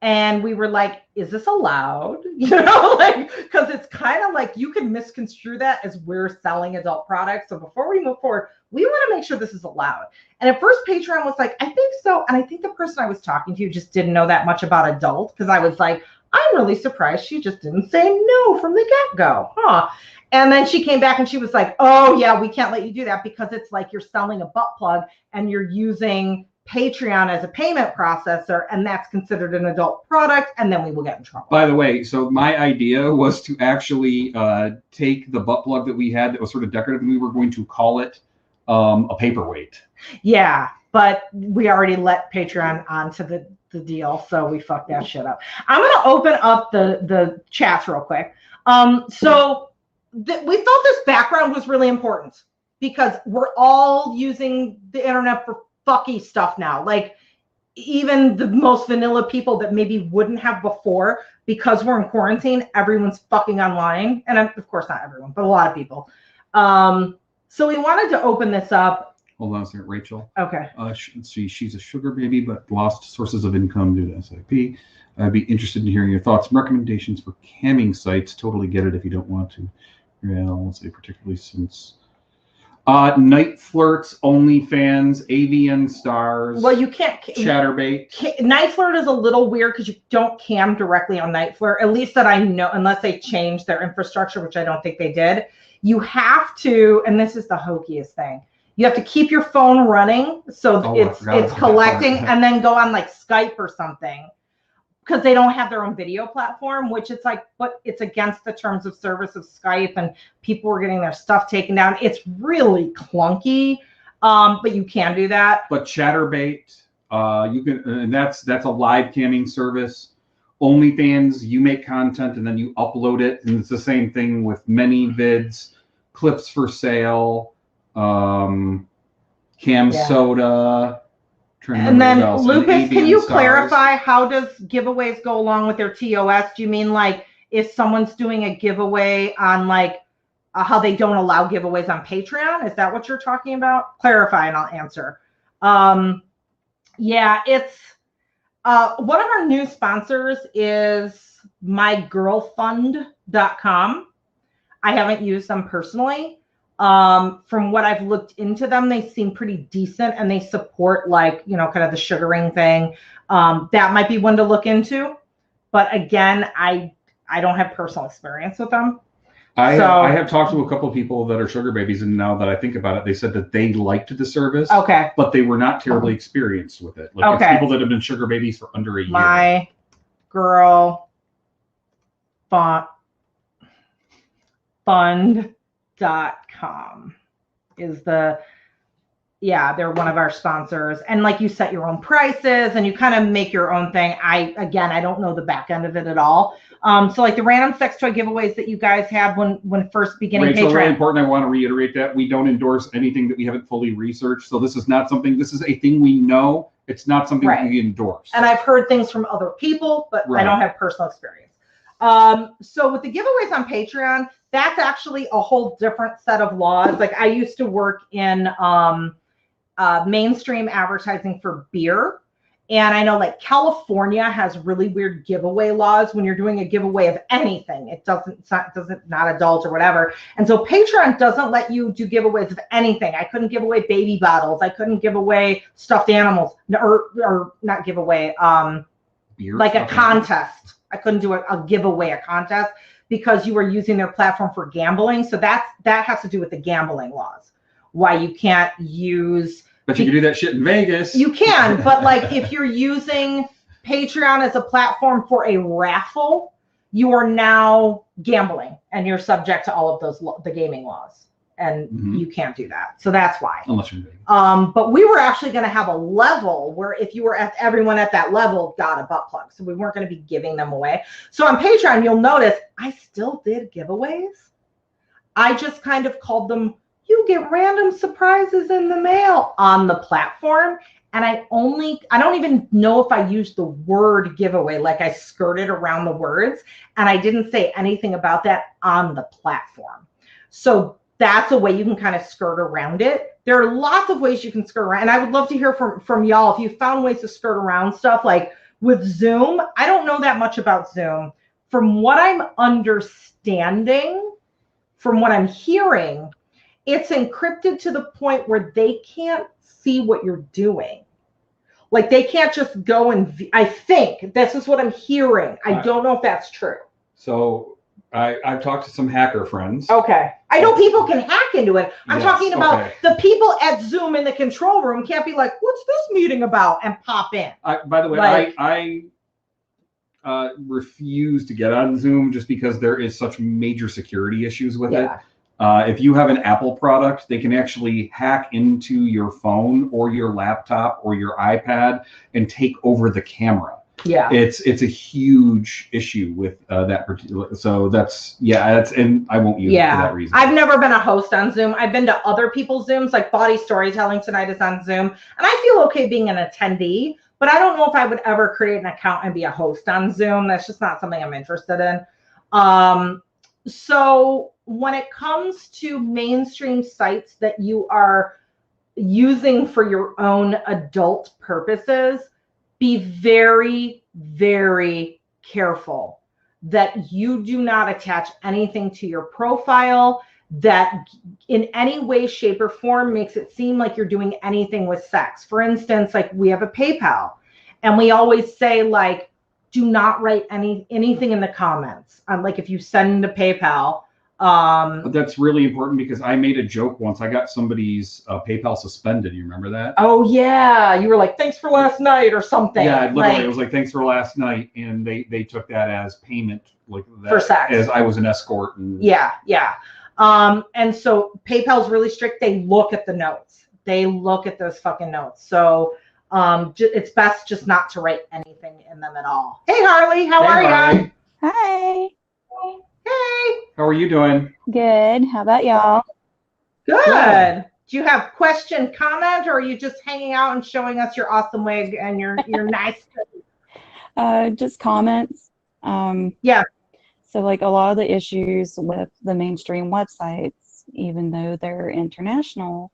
and we were like, is this allowed? You know, like, because it's kind of like you can misconstrue that as we're selling adult products. So before we move forward, we want to make sure this is allowed. And at first Patreon was like, I think so. And I think the person I was talking to just didn't know that much about adult, because I was like, I'm really surprised she just didn't say no from the get-go. Huh? And then she came back and she was like, oh yeah, we can't let you do that because it's like you're selling a butt plug and you're using Patreon as a payment processor, and that's considered an adult product, and then we will get in trouble. By the way, so my idea was to actually take the butt plug that we had that was sort of decorative, and we were going to call it a paperweight. Yeah, but we already let Patreon onto the deal, so we fucked that shit up. I'm going to open up the chats real quick. So we thought this background was really important because we're all using the internet for fucky stuff now. Like even the most vanilla people that maybe wouldn't have before, because we're in quarantine, everyone's fucking online. And of course not everyone, but a lot of people. So we wanted to open this up. Hold on a second, Rachel. Okay. She's a sugar baby, but lost sources of income due to SIP. I'd be interested in hearing your thoughts and recommendations for camming sites. Totally get it if you don't want to. Yeah, let's say particularly since Night Flirts, OnlyFans, AVN Stars. Well, you can't. Chatterbait. Night Flirt is a little weird because you don't cam directly on Night Flirt, at least that I know, unless they changed their infrastructure, which I don't think they did. You have to, and this is the hokiest thing, you have to keep your phone running so it's collecting, and then go on like Skype or something, because they don't have their own video platform, which it's like, but it's against the terms of service of Skype, and people were getting their stuff taken down. It's really clunky, but you can do that. But Chatterbait, you can, and that's a live camming service. OnlyFans, you make content and then you upload it, and it's the same thing with many vids, clips for sale, Cam Soda. And then Lucas, can you clarify, how does giveaways go along with their TOS? Do you mean like if someone's doing a giveaway on like how they don't allow giveaways on Patreon? Is that what you're talking about? Clarify and I'll answer. Yeah, it's one of our new sponsors is mygirlfund.com. I haven't used them personally. From what I've looked into them, they seem pretty decent, and they support like, you know, kind of the sugaring thing. That might be one to look into, but again, I don't have personal experience with them. I have talked to a couple of people that are sugar babies, and now that I think about it, they said that they liked the service, okay, but they were not terribly experienced with it. Like it's people that have been sugar babies for under a year. My girl fund.com is they're one of our sponsors, and like you set your own prices and you kind of make your own thing. I don't know the back end of it at all. So like the random sex toy giveaways that you guys had when first beginning Rachel, Patreon. really important. I want to reiterate that we don't endorse anything that we haven't fully researched. So this is not something. This is a thing we know. It's not something that we endorse. And I've heard things from other people, but I don't have personal experience. So with the giveaways on Patreon, that's actually a whole different set of laws. Like I used to work in mainstream advertising for beer. And I know like California has really weird giveaway laws when you're doing a giveaway of anything. It's not adult or whatever. And so Patreon doesn't let you do giveaways of anything. I couldn't give away baby bottles. I couldn't give away stuffed animals, or not give away, beer, like a contest. I couldn't do a giveaway, a contest, because you were using their platform for gambling. So that has to do with the gambling laws, why you can't use. But you can do that shit in Vegas. You can, but like if you're using Patreon as a platform for a raffle, you are now gambling, and you're subject to all of those the gaming laws, and you can't do that. So that's why. Unless you're in Vegas. But we were actually going to have a level where if you were everyone at that level got a butt plug, so we weren't going to be giving them away. So on Patreon, you'll notice I still did giveaways. I just kind of called them, you get random surprises in the mail on the platform. And I don't even know if I used the word giveaway, like I skirted around the words, and I didn't say anything about that on the platform. So that's a way you can kind of skirt around it. There are lots of ways you can skirt around. And I would love to hear from y'all if you found ways to skirt around stuff. Like with Zoom, I don't know that much about Zoom. From what I'm understanding, from what I'm hearing, it's encrypted to the point where they can't see what you're doing. Like they can't just go and, I think this is what I'm hearing. I don't know if that's true. So I've talked to some hacker friends. Okay. I know people can hack into it. I'm talking about the people at Zoom in the control room can't be like, what's this meeting about? And pop in. By the way, like, I refuse to get on Zoom just because there is such major security issues with it. If you have an Apple product, they can actually hack into your phone or your laptop or your iPad and take over the camera. Yeah, it's a huge issue with that particular. So that's and I won't use it for that reason. I've never been a host on Zoom. I've been to other people's Zooms, like Body Storytelling Tonight is on Zoom, and I feel okay being an attendee. But I don't know if I would ever create an account and be a host on Zoom. That's just not something I'm interested in. So when it comes to mainstream sites that you are using for your own adult purposes, be very, very careful that you do not attach anything to your profile that in any way, shape, or form makes it seem like you're doing anything with sex. For instance, like we have a PayPal, and we always say, like, do not write anything in the comments. Like if you send to PayPal. That's really important because I made a joke once. I got somebody's PayPal suspended. You remember that? Oh yeah, you were like, "Thanks for last night" or something. Yeah, literally, it was like, "Thanks for last night," and they took that as payment, like that, for sex, as I was an escort. And yeah. And so PayPal's really strict. They look at the notes. They look at those fucking notes. So it's best just not to write anything in them at all. Hey Harley, how are you? Hi. Hey. How are you doing? Good. How about y'all? Good. Do you have question, comment, or are you just hanging out and showing us your awesome wig and your nice? Just comments. Yeah. So like a lot of the issues with the mainstream websites, even though they're international,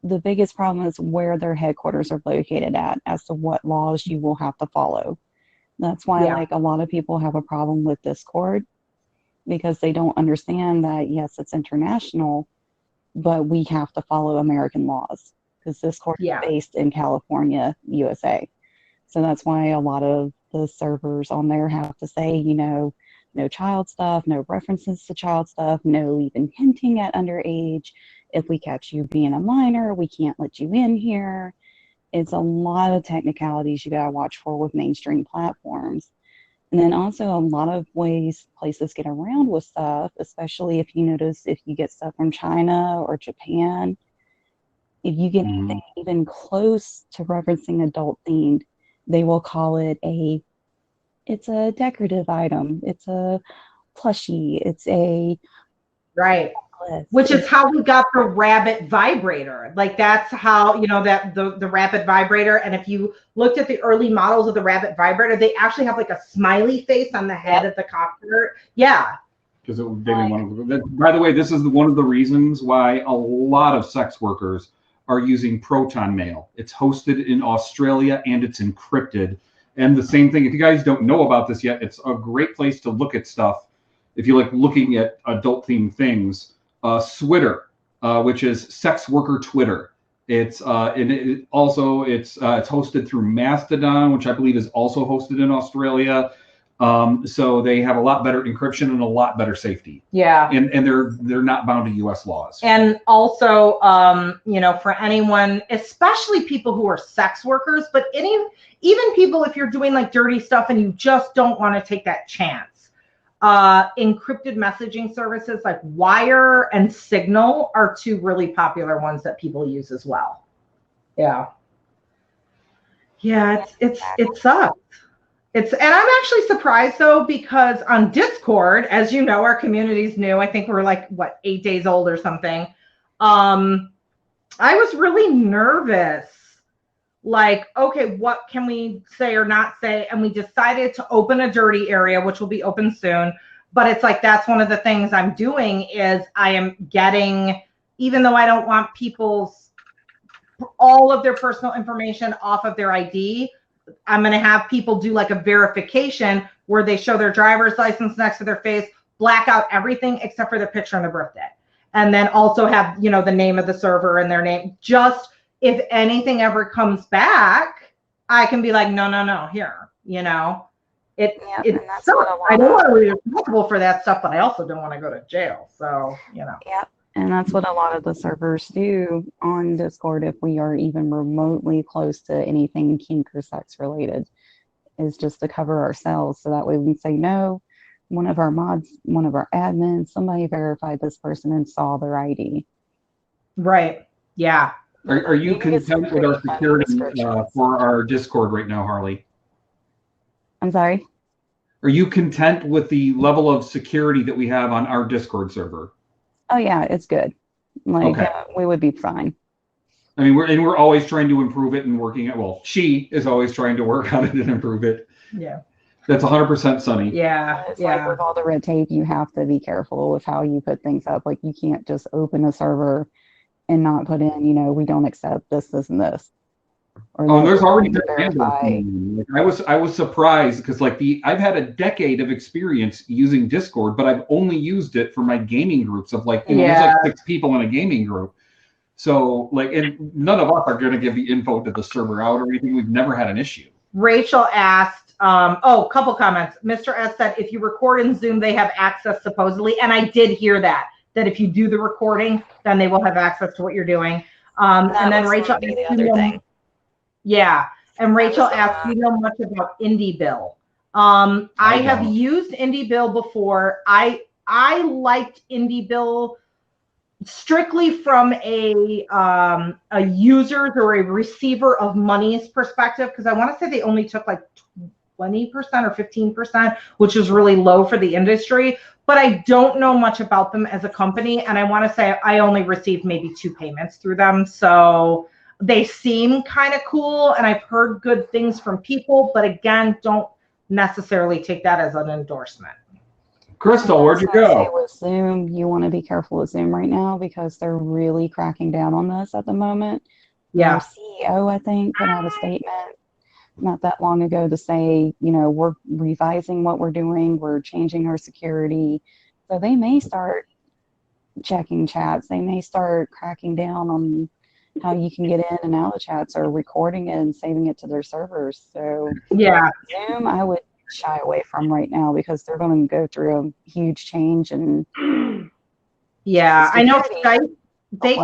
the biggest problem is where their headquarters are located at as to what laws you will have to follow. That's why like a lot of people have a problem with Discord, because they don't understand that, yes, it's international, but we have to follow American laws because Discord is based in California, USA. So that's why a lot of the servers on there have to say, you know, no child stuff, no references to child stuff, no even hinting at underage. If we catch you being a minor, we can't let you in here. It's a lot of technicalities you got to watch for with mainstream platforms. And then also a lot of ways places get around with stuff, especially if you notice if you get stuff from China or Japan, if you get anything even close to referencing adult themed, they will call it it's a decorative item, it's a plushie, it's a which is how we got the rabbit vibrator. Like that's how, you know, that the rabbit vibrator. And if you looked at the early models of the rabbit vibrator, they actually have like a smiley face on the head of the cocker. Yeah. Because they didn't want to. By the way, this is one of the reasons why a lot of sex workers are using Proton Mail. It's hosted in Australia and it's encrypted. And the same thing, if you guys don't know about this yet, it's a great place to look at stuff. If you like looking at adult themed things, Switter, which is sex worker Twitter. It's and it's hosted through Mastodon, which I believe is also hosted in Australia. So they have a lot better encryption and a lot better safety. Yeah. And they're not bound to US laws. And also, you know, for anyone, especially people who are sex workers, but even people, if you're doing like dirty stuff and you just don't want to take that chance, encrypted messaging services like Wire and Signal are two really popular ones that people use as well. Yeah. Yeah, it sucks. And I'm actually surprised though, because on Discord, as you know, our community's new. I think we're like, 8 days old or something. I was really nervous. Like, okay, what can we say or not say? And we decided to open a dirty area, which will be open soon. But it's like, that's one of the things I'm doing is I am getting, even though I don't want all of their personal information off of their ID, I'm going to have people do like a verification where they show their driver's license next to their face, black out everything except for their picture and their birthday. And then also have, you know, the name of the server and their name. Just if anything ever comes back, I can be like, no, here, you know. It sucks. I don't want to be responsible for that stuff, but I also don't want to go to jail. So, you know. Yep. And that's what a lot of the servers do on Discord if we are even remotely close to anything kink or sex related, is just to cover ourselves. So that way we can say, no, one of our mods, one of our admins, somebody verified this person and saw their ID. Right. Yeah. Are you content with our security for our Discord right now, Harley? I'm sorry? Are you content with the level of security that we have on our Discord server? Oh yeah, it's good. Like, okay. We would be fine. I mean, we're always trying to improve it and working it. Well, she is always trying to work on it and improve it. Yeah. That's 100% Sunny. Yeah. It's like with all the red tape, you have to be careful with how you put things up. Like, you can't just open a server and not put in, you know, we don't accept this, this, and this. Or there's already been like, I was surprised because like I've had a decade of experience using Discord, but I've only used it for my gaming groups of like, you know, there's like 6 people in a gaming group. So like, and none of us are going to give the info to the server out or anything. We've never had an issue. Rachel asked, couple comments. Mr. S said, if you record in Zoom, they have access supposedly. And I did hear that if you do the recording, then they will have access to what you're doing. And then Rachel, the other thing. Yeah. And Rachel asked, do you know much about IndieBill? I have used IndieBill before. I liked IndieBill strictly from a user or a receiver of money's perspective, because I want to say they only took like 20% or 15%, which is really low for the industry. But I don't know much about them as a company. And I want to say I only received maybe 2 payments through them. So they seem kind of cool, and I've heard good things from people, but again, don't necessarily take that as an endorsement. Crystal, where'd you go? With Zoom, you want to be careful with Zoom right now because they're really cracking down on this at the moment. Yeah. Our CEO, I think, put out a statement not that long ago to say, you know, we're revising what we're doing, we're changing our security. So they may start checking chats, they may start cracking down on how you can get in and out of chats or recording it and saving it to their servers. So yeah, Zoom I would shy away from right now because they're going to go through a huge change. And yeah, I know Skype, they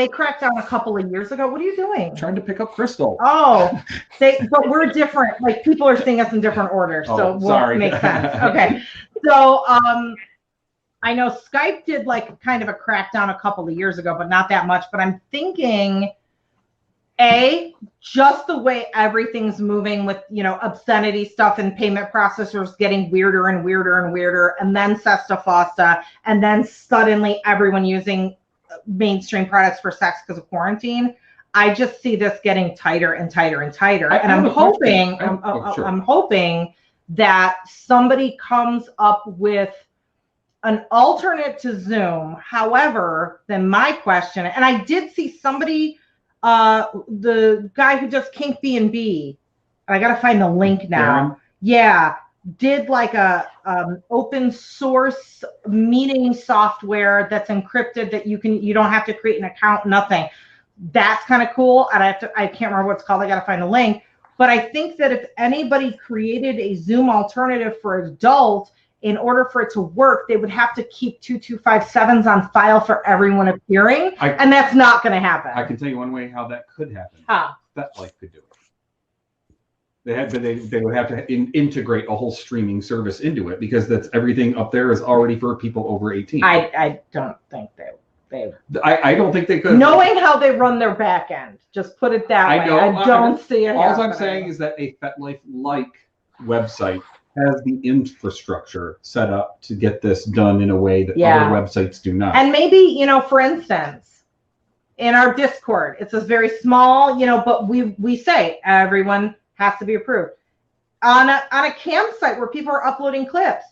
cracked down a couple of years ago. What are you doing? Trying to pick up Crystal. Oh, but we're different. Like, people are seeing us in different orders, so it won't make sense. Okay, so I know Skype did like kind of a crackdown a couple of years ago, but not that much. But I'm thinking, just the way everything's moving with, you know, obscenity stuff and payment processors getting weirder and weirder and weirder, and then Sesta Fosta, and then suddenly everyone using mainstream products for sex because of quarantine. I just see this getting tighter and tighter and tighter. And I'm hoping that somebody comes up with an alternate to Zoom. However, then my question, and I did see somebody, the guy who does Kink B&B, I got to find the link now. Yeah, did like a open source meeting software that's encrypted that you don't have to create an account, nothing. That's kind of cool. And I can't remember what it's called. I got to find the link. But I think that if anybody created a Zoom alternative for adult, in order for it to work, they would have to keep 2257s on file for everyone appearing, and that's not going to happen. I can tell you one way how that could happen. FetLife could do it. They would have to integrate a whole streaming service into it because that's everything up there is already for people over 18. I don't think they. I don't think they could. Knowing how they run their back end, just put it that way. I don't see it. All I'm saying is that a FetLife-like website has the infrastructure set up to get this done in a way that other websites do not. And maybe, you know, for instance, in our Discord, it's a very small, you know, but we say everyone has to be approved. on a campsite where people are uploading clips.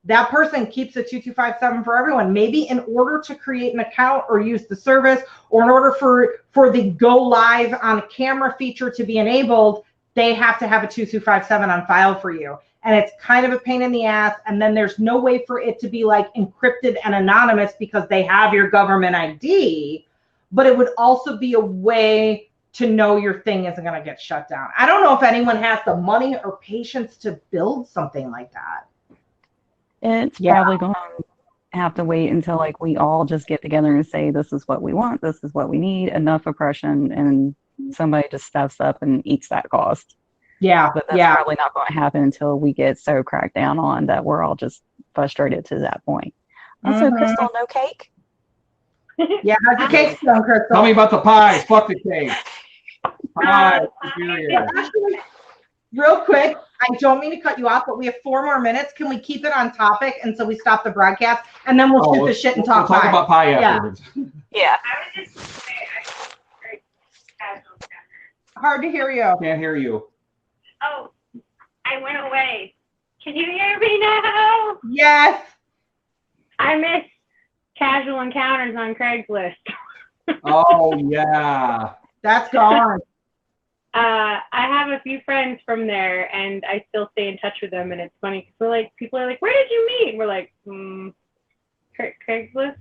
That person keeps a 2257 for everyone. Maybe in order to create an account or use the service, or in order for the go live on camera feature to be enabled, they have to have a 2257 on file for you. And it's kind of a pain in the ass. And then there's no way for it to be like encrypted and anonymous because they have your government ID. But it would also be a way to know your thing isn't going to get shut down. I don't know if anyone has the money or patience to build something like that. It's probably going to have to wait until like we all just get together and say, this is what we want, this is what we need, enough oppression, and somebody just steps up and eats that cost. Yeah. But that's probably not going to happen until we get so cracked down on that we're all just frustrated to that point. Also, Crystal, no cake? Yeah, how's your cake going, Crystal? Tell me about the pies. Fuck the cake. Pies. Actually, real quick, I don't mean to cut you off, but we have 4 more minutes. Can we keep it on topic until we stop the broadcast, and then we'll shoot the shit and talk We'll talk about pie afterwards. Yeah. I was just say, Hard to hear you. Can't hear you. oh, I went away. Can you hear me now? Yes. I miss casual encounters on Craigslist. Oh, yeah. That's gone. I have a few friends from there, and I still stay in touch with them, and it's funny because we're like, people are like, where did you meet? And we're like, Craigslist.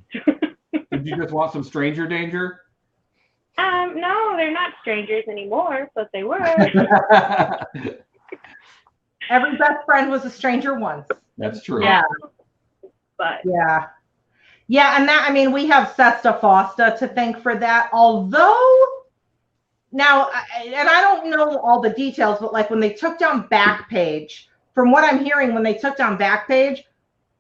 Did you just want some stranger danger? No, they're not strangers anymore, but they were. Every best friend was a stranger once. That's true. Yeah. But Yeah. Yeah, and that, I mean, we have Sesta Fosta to thank for that. Although, now, and I don't know all the details, but like when they took down Backpage, from what I'm hearing, when they took down Backpage,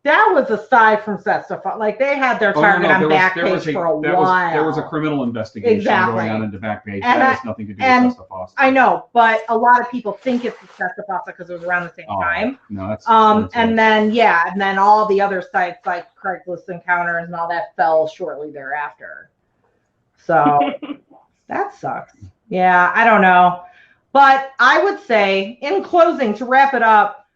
that was aside from Sesta Fosta. Like they had their target on Backpage for a while. There was a criminal investigation going on into Backpage. That has nothing to do with Sesta Fosta. I know, but a lot of people think it's Sesta Fosta because it was around the same time. No, that's and then all the other sites like Craigslist Encounters and all that fell shortly thereafter. So that sucks. Yeah, I don't know. But I would say, in closing, to wrap it up,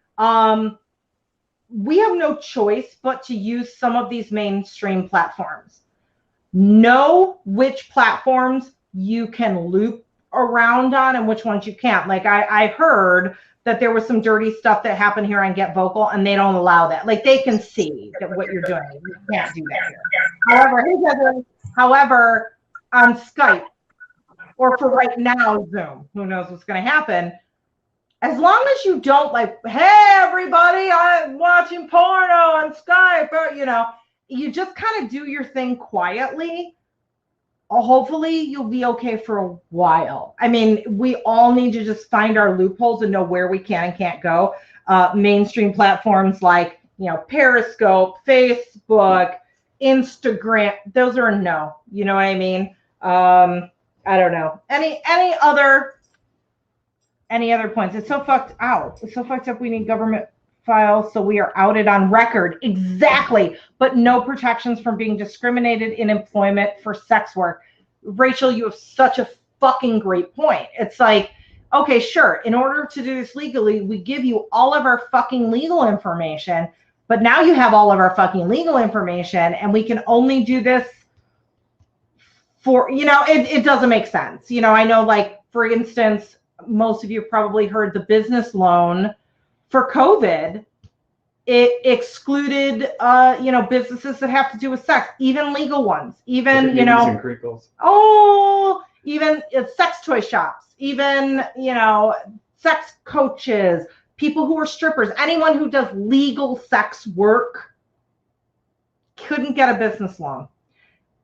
we have no choice but to use some of these mainstream platforms. Know which platforms you can loop around on and which ones you can't. Like I heard that there was some dirty stuff that happened here on Get Vocal, and they don't allow that. Like they can see that what you're doing. You can't do that here. However, on Skype, or for right now, Zoom, who knows what's going to happen. As long as you don't like, hey, everybody, I'm watching porno on Skype, or, you just kind of do your thing quietly. Hopefully you'll be okay for a while. I mean, we all need to just find our loopholes and know where we can and can't go. Mainstream platforms like, Periscope, Facebook, Instagram, those are a no. You know what I mean? I don't know. Any other points? It's so fucked out. It's so fucked up. We need government files so we are outed on record. Exactly. But no protections from being discriminated in employment for sex work. Rachel, you have such a fucking great point. It's like, okay, sure. In order to do this legally, we give you all of our fucking legal information, but now you have all of our fucking legal information and we can only do this for, it doesn't make sense. I know, like, for instance, most of you probably heard the business loan for COVID. It excluded, businesses that have to do with sex, even legal ones, even, even sex toy shops, even, sex coaches, people who are strippers, anyone who does legal sex work couldn't get a business loan.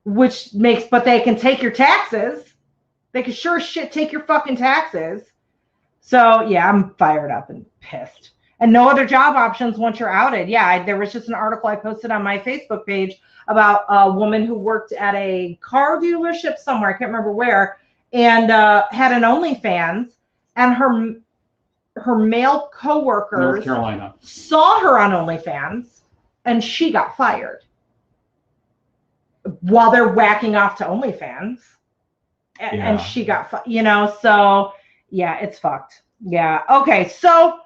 But they can take your taxes. They can sure as shit take your fucking taxes. So yeah, I'm fired up and pissed. And no other job options once you're outed. Yeah, there was just an article I posted on my Facebook page about a woman who worked at a car dealership somewhere, I can't remember where, and had an OnlyFans, and her male coworkers North Carolina saw her on OnlyFans, and she got fired. While they're whacking off to OnlyFans, and she got, so yeah, it's fucked. Yeah. Okay. So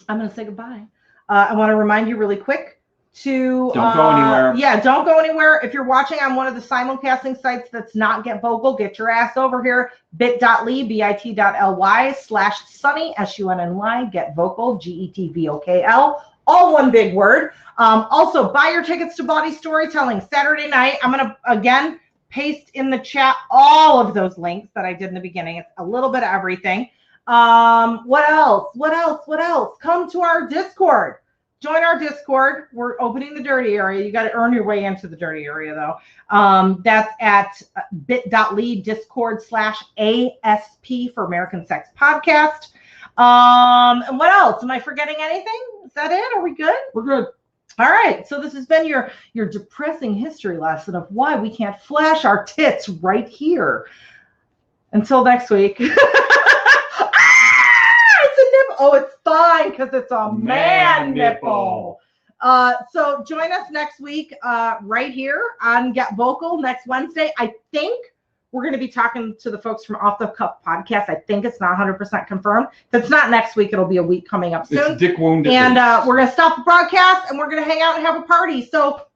I'm going to say goodbye. I want to remind you really quick to Don't go anywhere. Yeah, don't go anywhere. If you're watching on one of the simulcasting sites that's not Get Vocal, get your ass over here. bit.ly, bit.ly/Sunny, SUNNY, Get Vocal, GETVOKL, all one big word. Also, buy your tickets to Body Storytelling Saturday night. I'm going to, again, paste in the chat all of those links that I did in the beginning. It's a little bit of everything. What else? Come to our Discord. Join our Discord. We're opening the dirty area. You got to earn your way into the dirty area, though. That's at bit.ly Discord/ASP for American Sex Podcast. And what else? Am I forgetting anything? Is that it? Are we good? We're good. All right. So this has been your depressing history lesson of why we can't flash our tits right here. Until next week. Oh, it's fine because it's a man nipple. So join us next week right here on Get Vocal next Wednesday. I think we're going to be talking to the folks from Off the Cuff Podcast. I think it's not 100% confirmed. If it's not next week, it'll be a week coming up soon. It's Dick Wound. And we're going to stop the broadcast and we're going to hang out and have a party. So